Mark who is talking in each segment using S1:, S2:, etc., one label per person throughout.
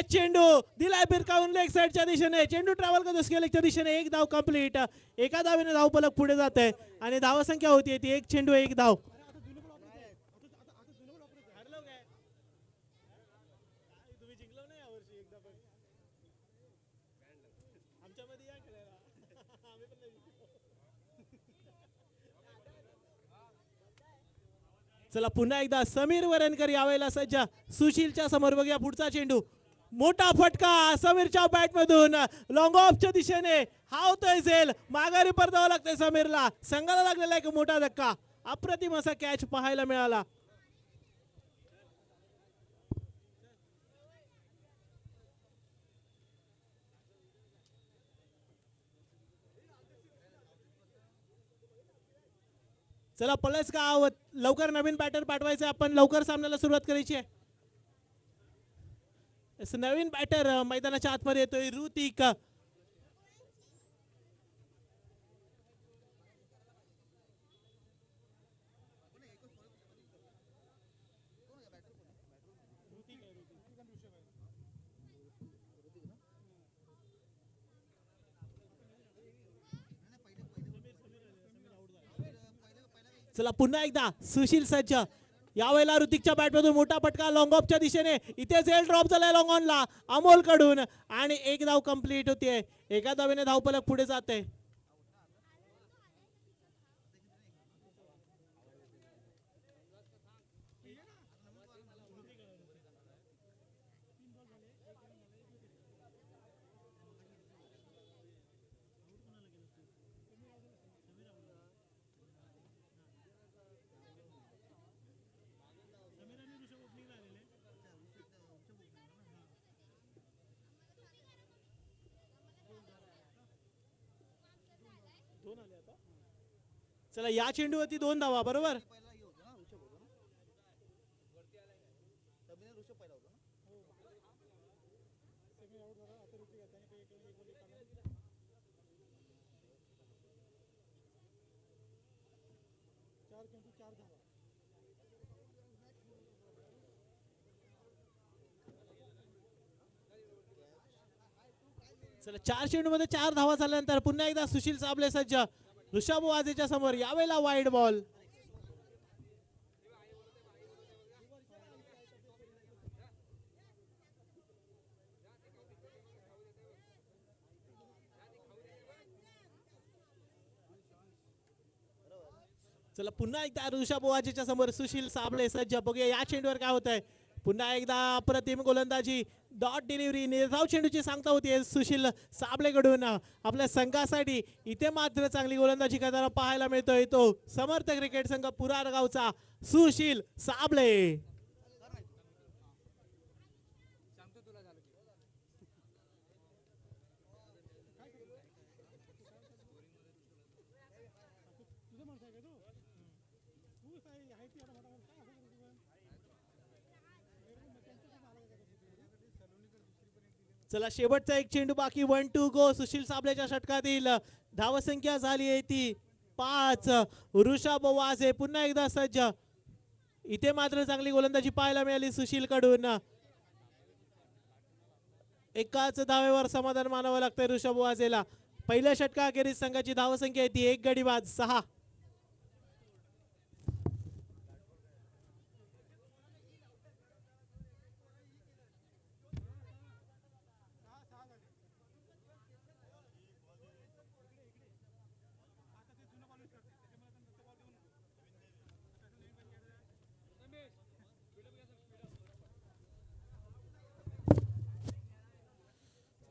S1: चेंडू दिलाय भिरकावून लेग साईडच्या दिशेने, चेंडू ट्रॅव्हल करतो स्केलेकच्या दिशेने, एक धाव कंप्लीट. एका धावेने धावफलक पुढे जाते आणि धावसंख्या होती ती एक चेंडू एक धाव. चला पुन्हा एकदा समीर वरणकर यावेळेला सज्ज. सुशीलच्या समोर बघूया पुढचा चेंडू, मोठा फटका समीरच्या बॅट मधून लॉंग ऑफच्या दिशेने हावतोय झेल, माघारी परतावं लागतंय समीरला. संघाला लागलेला एक मोठा धक्का, अप्रतिम असा कॅच पाहायला मिळाला. चला पलस का लवकर नवीन बॅटर पाठवायचे, आपण लवकर सामन्याला सुरुवात करायची आहे. नवीन बॅटर मैदानाच्या आतमध्ये येतोय ऋतिक. चला पुन्हा एकदा सुशील सज्ज. यावेळेला ऋतिकच्या बॅटमधून मोठा फटका लॉंग ऑफच्या दिशेने, इथे झेल ड्रॉप झालाय लॉंग ऑनला अमोल कडून आणि एक धाव कंप्लीट होतीये. एका धावेने धावफलक पुढे जाते. चला या चेंडूवरती 2 धावा बरोबर. चला 4 चेंडू मध्ये 4 धावा झाल्यानंतर पुन्हा एकदा सुशील साबले सज्ज. ऋषभ वाजेच्या समोर यावेळेला वाईड बॉल. चला पुन्हा एकदा ऋषभ वाजेच्या समोर सुशील साबळे सज्ज. बघूया या चेंडूवर काय होत आहे. पुन्हा एकदा अप्रतिम गोलंदाजी, डॉट डिलिव्हरी, निर्धाव चेंडूची सांगता होती सुशील साबळेकडून आपल्या संघासाठी. इथे मात्र चांगली गोलंदाजी करताना पाहायला मिळतोय तो समर्थ क्रिकेट संघ पुरार गावचा सुशील साबळे. चला शेवटचा एक चेंडू बाकी, 1-2 गो. सुशील साबळेच्या षटकातील धावसंख्या झाली आहे ती 5. ऋषभ वाजे पुन्हा एकदा सज्ज. इथे मात्र चांगली गोलंदाजी पाहायला मिळाली सुशील कडून. एकाच धावेवर समाधान मानावं लागतंय ऋषभ वाजेला. पहिल्या षटकाखेरीज संघाची धावसंख्या आहे ती 1 गडी बाद 6.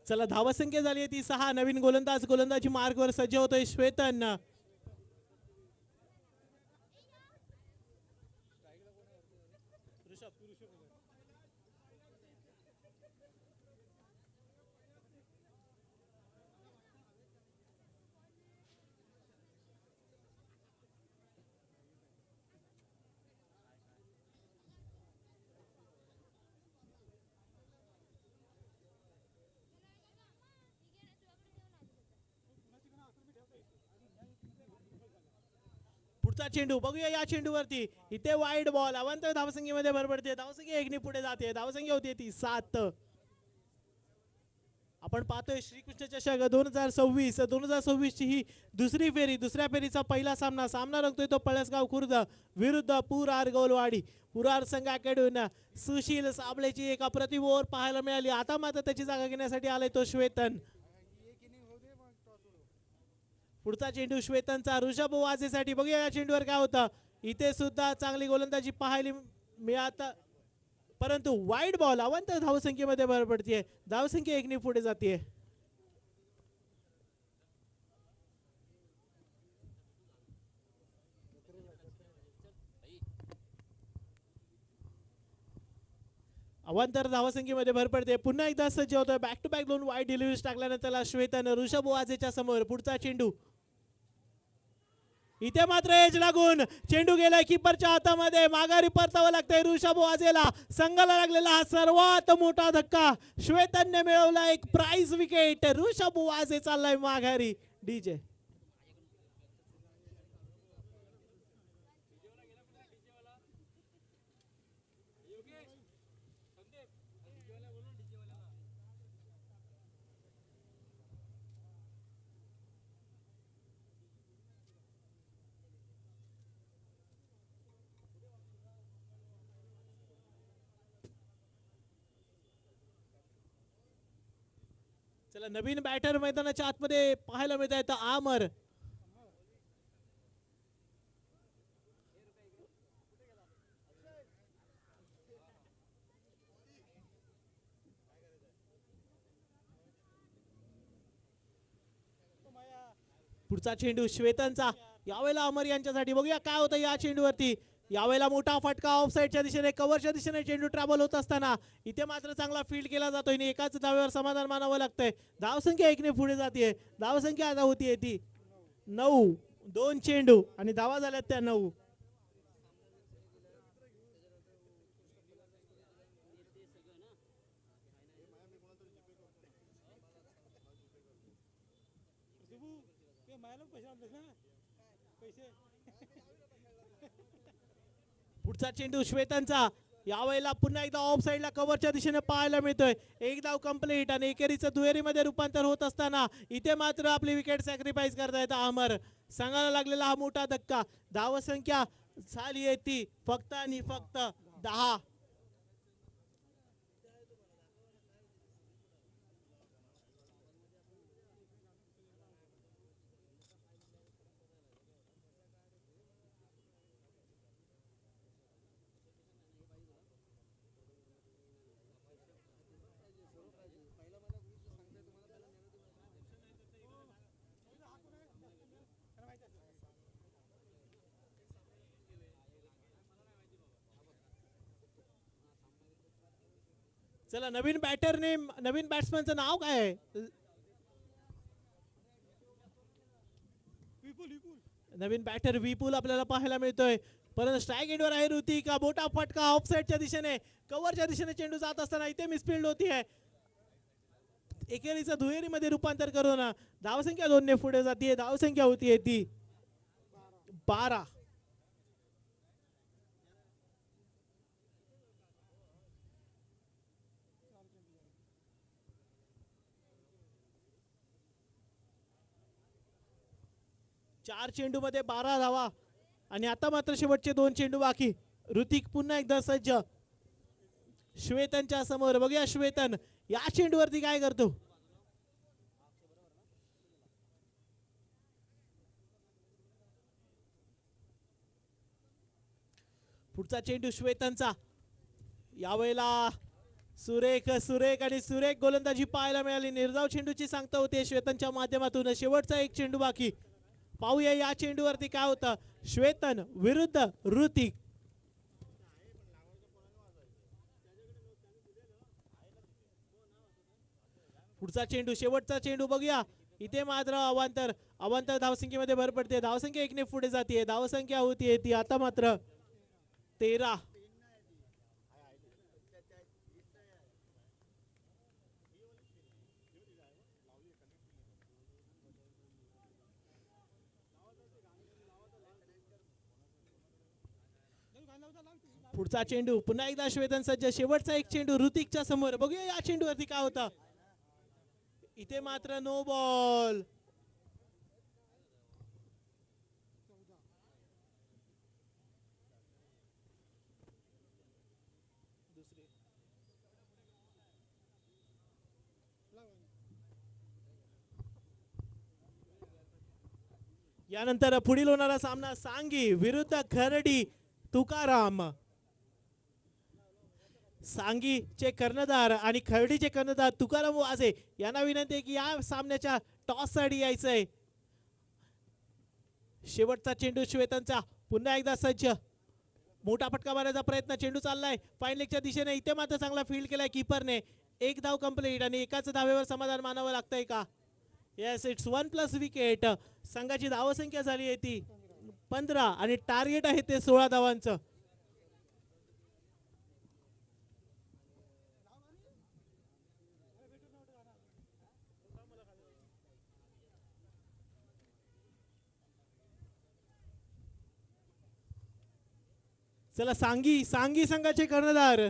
S1: चला धावसंख्या झाली आहे ती 6. नवीन गोलंदाजी मार्गवर सज्ज होतोय श्वेतन. पुढचा चेंडू बघूया या चेंडूवरती, इथे वाईड बॉल. अवंत धावसंख्येमध्ये भर पडते, धावसंख्या 1 ने पुढे जाते. धावसंख्या होती ती 7. आपण पाहतोय श्रीकृष्ण चषक 2026 ची ही दुसरी फेरी, दुसऱ्या फेरीचा पहिला सामना रंगतोय तो पळसगाव खुर्द विरुद्ध पुरार गोलवाडी. पुरार संघाकडून सुशील साबळेची एक अप्रतिम ओव्हर पाहायला मिळाली. आता मात्र त्याची जागा घेण्यासाठी आलाय तो श्वेतन. पुढचा चेंडू श्वेतनचा ऋषभ वाजेसाठी. बघूया या चेंडूवर काय होतं. इथे सुद्धा चांगली गोलंदाजी पाहायला मिळत, परंतु वाईड बॉल. अवंत धावसंख्येमध्ये भर पडतीये, धावसंख्या 1 ने पुढे जाते. अवांतर धावसंख्येमध्ये भर पडते. पुन्हा एकदा सज्ज होतोय. Back to back 2 wide deliveries टाकल्यानंतर श्वेतन ऋषभ वाजेच्या समोर. पुढचा चेंडू इथे मात्र एज लागून चेंडू गेलाय कीपरच्या हातामध्ये. माघारी परतावं लागतंय ऋषभ वाजेला. संघाला लागलेला हा सर्वात मोठा धक्का. श्वेतनने मिळवला एक प्राइज विकेट. ऋषभ वाजे चाललाय माघारी. डीजे चला, नवीन बॅटर मैदानाच्या आतमध्ये पाहायला मिळत आहे. आमर पुढचा चेंडू श्वेतनचा. यावेळेला अमर यांच्यासाठी. बघूया काय होतं या चेंडूवरती. यावेळेला मोठा फटका ऑफ साईडच्या दिशेने, कव्हरच्या दिशेने चेंडू ट्रॅव्हल होत असताना इथे मात्र चांगला फील्ड केला जातोय. एकाच धावेवर समाधान मानावं लागतंय. धावसंख्या 1 ने पुढे जाते. धावसंख्या आता होतीये ती 9. 2 चेंडू आणि धावा झाल्यात त्या 9. पुढचा चेंडू श्वेतनचा. यावेळेला पुन्हा एकदा ऑफ साईडला कव्हरच्या दिशेने पाहायला मिळतोय. एक धाव कंप्लीट आणि एकेरीचं दुहेरीमध्ये रूपांतर होत असताना इथे मात्र आपली विकेट सॅक्रिफाईस करतायत अमर. संघाला लागलेला हा मोठा धक्का. धावसंख्या झाली आहे ती फक्त आणि फक्त 10. चला, नवीन बॅट्समनचं नाव काय आहे. नवीन बॅटर विपुल आपल्याला पाहायला मिळतोय. परंतु स्ट्राईक एंडवर आहे ऋतिक. मोठा फटका ऑफ साईडच्या दिशेने, कव्हरच्या दिशेने चेंडू जात असताना इथे मिसफिल्ड होतीये. एकेरीचं दुहेरीमध्ये रूपांतर करून धावसंख्या 2 ने पुढे जाते. धावसंख्या होतीये ती 12. चार चेंडू मध्ये 12 धावा आणि आता मात्र शेवटचे 2 चेंडू बाकी. ऋतिक पुन्हा एकदा सज्ज श्वेतनच्या समोर. बघूया श्वेतन या चेंडूवरती काय करतो. पुढचा चेंडू श्वेतनचा. यावेळेला सुरेख गोलंदाजी पाहायला मिळाली. निर्धाव चेंडूची सांगता होते श्वेतनच्या माध्यमातून. शेवटचा एक चेंडू बाकी. पाहूया या चेंडूवरती काय होतं. श्वेतन विरुद्ध ऋतिक. पुढचा चेंडू, शेवटचा चेंडू बघूया. इथे मात्र अवांतर धावसंख्येमध्ये भर पडते. धावसंख्या 1 ने पुढे जाते. धावसंख्या होतीये ती आता मात्र 13. पुढचा चेंडू पुन्हा एकदा श्वेतन सज्ज. शेवटचा एक चेंडू ऋतिकच्या समोर. बघूया या चेंडूवरती काय होता. इथे मात्र नो बॉल. यानंतर पुढील होणारा सामना सांगी विरुद्ध खर्डी तुकाराम. सांगीचे कर्णधार आणि खर्डीचे कर्णधार तुकाराम वाजे यांना विनंती आहे की या सामन्याच्या टॉस साठी यायचंय. शेवटचा चेंडू श्वेतांचा पुन्हा एकदा सज्ज. मोठा फटका मारायचा प्रयत्न, चेंडू चाललाय फाईन लेगच्या दिशेने. इथे मात्र चांगला फील्ड केलाय कीपरने. एक धाव कंप्लीट आणि एकाच धावेवर समाधान मानावं लागतंय का. Yes, it's 1+ wicket. संघाची धावसंख्या झाली आहे ती 15 आणि टार्गेट आहे ते 16 धावांचं. चला सांगी संघाचे कर्णधार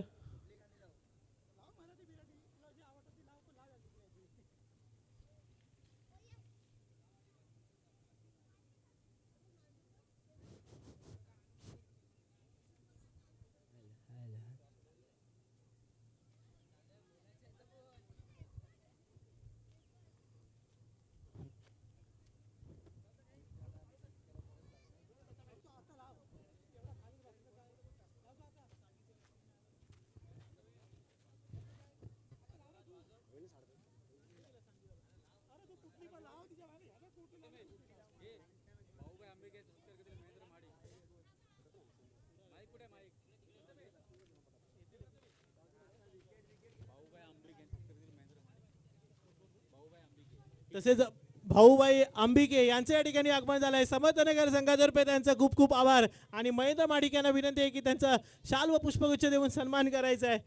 S1: तसेच भाऊबाई अंबिके यांचे या ठिकाणी आगमन झालंय. समर्थनगर संघातर्फे त्यांचा खूप खूप आभार आणि महेंद्र माडिक यांना विनंती आहे की त्यांचा शाल व पुष्पगुच्छ देऊन सन्मान करायचा आहे.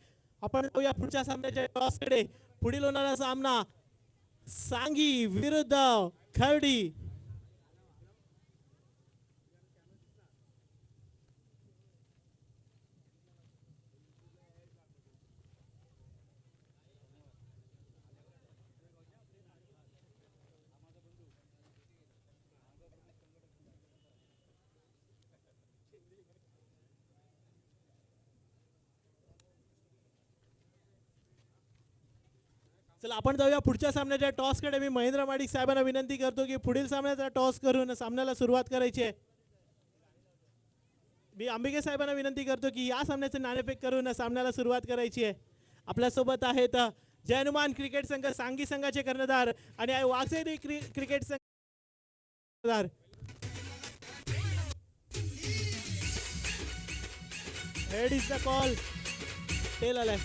S1: आपण जाऊया पुढच्या सामन्याच्या टॉसकडे. पुढील होणारा सामना सांगी विरुद्ध खर्डी. चला आपण जाऊया पुढच्या सामन्याच्या टॉसकडे. मी महेंद्र माडिक साहेबांना विनंती करतो की पुढील सामन्याचा टॉस करून सामन्याला सुरुवात करायची आहे. मी अंबिके साहेबांना विनंती करतो की या सामन्याचे नाणेफेक करून सामन्याला सुरुवात करायची आहे. आपल्यासोबत आहेत जय हनुमान क्रिकेट संघ सांगी संघाचे कर्णधार आणि वाघसेरी क्रिकेट संघ कर्णधार. Head is the call. Tail आलाय.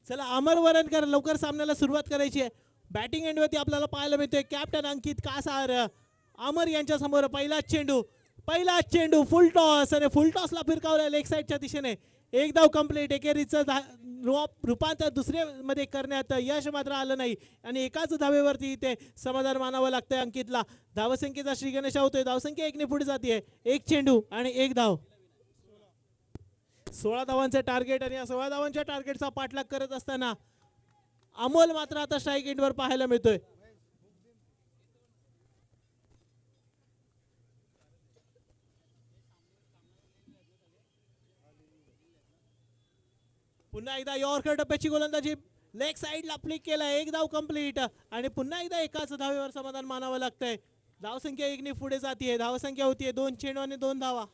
S1: चला अमर वरणकर लवकर सामन्याला सुरुवात करायची आहे. बॅटिंग एंडवरती आपल्याला पाहायला मिळतोय कॅप्टन अंकित कासार अमर यांच्या समोर पहिला चेंडू फुल टॉस आणि फुल टॉसला फिरकावला लेग साईडच्या दिशेने एक धाव कंप्लीट. एकेरीचं रूपांतर दुसरे मध्ये करण्यात यश मात्र आलं नाही आणि एकाच धावेवरती इथे समाधान मानावं लागतंय अंकितला. धावसंख्येचा श्री गणेश होतोय. धावसंख्या 1 ने पुढे जाते. एक चेंडू आणि 1 धाव. 16 धावांचे टार्गेट आणि या 16 धावांच्या टार्गेटचा पाठलाग करत असताना अमोल मात्र आता स्ट्राईक एंडवर पाहायला मिळतोय. पुन्हा एकदा यॉर्कर टप्प्याची गोलंदाजी लेग साईडला फ्लिक केला. 1 धाव कंप्लीट आणि पुन्हा एकदा एकाच धावेवर समाधान मानावं लागतंय. धावसंख्या 1 ने पुढे जाते. धावसंख्या होतीये 2 चेंडू आणि 2 धावा.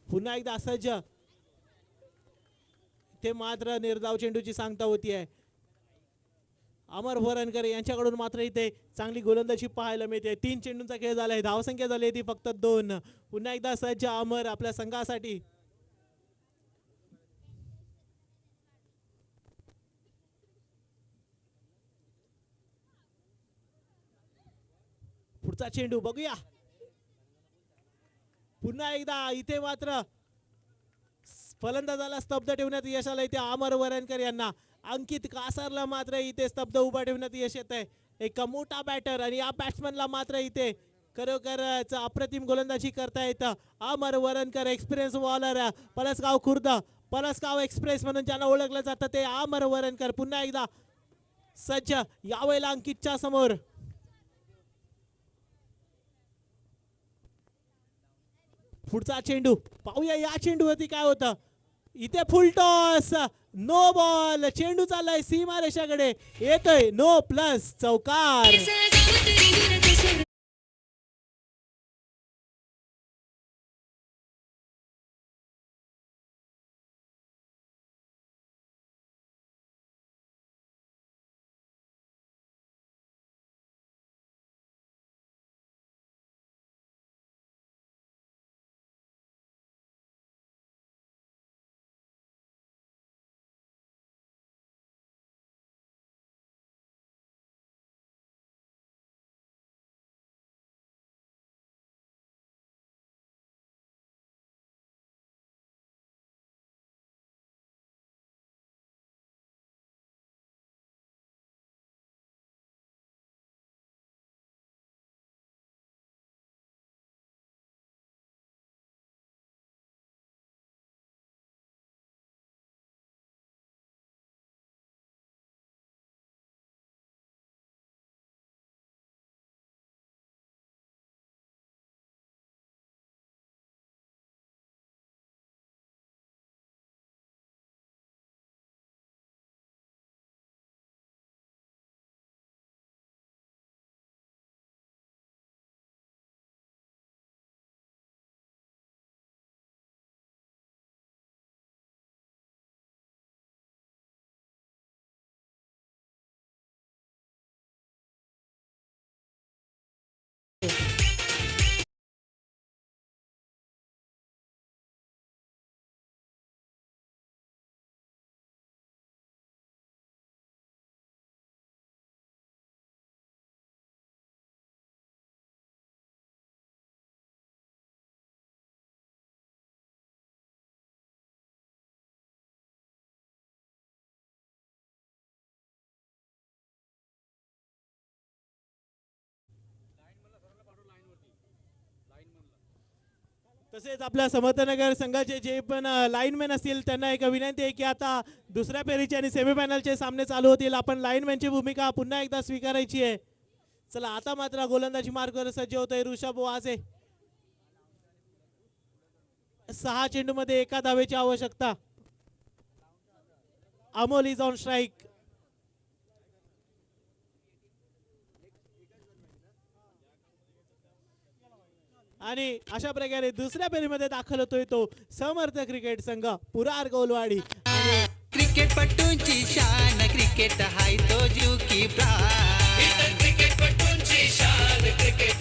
S1: पुन्हा एकदा सज्ज ते मात्र निर्धाव चेंडूची सांगता होतीये. अमर भोरणकर यांच्याकडून मात्र इथे चांगली गोलंदाजी पाहायला मिळते. 3 चेंडूंचा खेळ झालाय. धावसंख्या झाली ती फक्त 2. पुन्हा एकदा सज्ज अमर आपल्या संघासाठी. पुढचा चेंडू बघूया. पुन्हा एकदा इथे मात्र फलंदाजाला स्तब्ध ठेवण्यात यश आलंय त्या अमर वरणकर यांना. अंकित कासारला मात्र इथे स्तब्ध उभा ठेवण्यात यश येत आहे. एक मोठा बॅटर आणि या बॅट्समनला मात्र इथे खरोखरच अप्रतिम गोलंदाजी करता येतं. अमर Varankar experience bowler पलसगाव Khurd पलसगाव express म्हणून ज्यांना ओळखलं जातं ते अमर वरणकर पुन्हा एकदा सज्ज यावेळेला अंकितच्या समोर. पुढचा चेंडू पाहूया या चेंडूवरती काय होतं. इथे फुल टॉस नो बॉल. चेंडू चाललाय सीमा रेषाकडे येतोय नो प्लस चौकार. तसेच आपल्या समर्थनगर संघाचे जे पण लाईनमॅन असतील त्यांना एक विनंती आहे की आता दुसऱ्या फेरीचे आणि सेमीफायनलचे सामने चालू होतील. आपण लाईनमॅनची भूमिका पुन्हा एकदा स्वीकारायची आहे. चला आता मात्र गोलंदाजी मार्गावर सज्ज होतोय ऋषभ वाजे. 6 चेंडूमध्ये 1 धावेची आवश्यकता. Amol is on strike. आणि अशा प्रकारे दुसऱ्या फेरीमध्ये दाखल होतोय तो समर्थ क्रिकेट संघ पुरार गोलवाडी.
S2: क्रिकेटपटूंची शान क्रिकेट हाय तो जीव की प्राण. क्रिकेटपटूंची शान क्रिकेट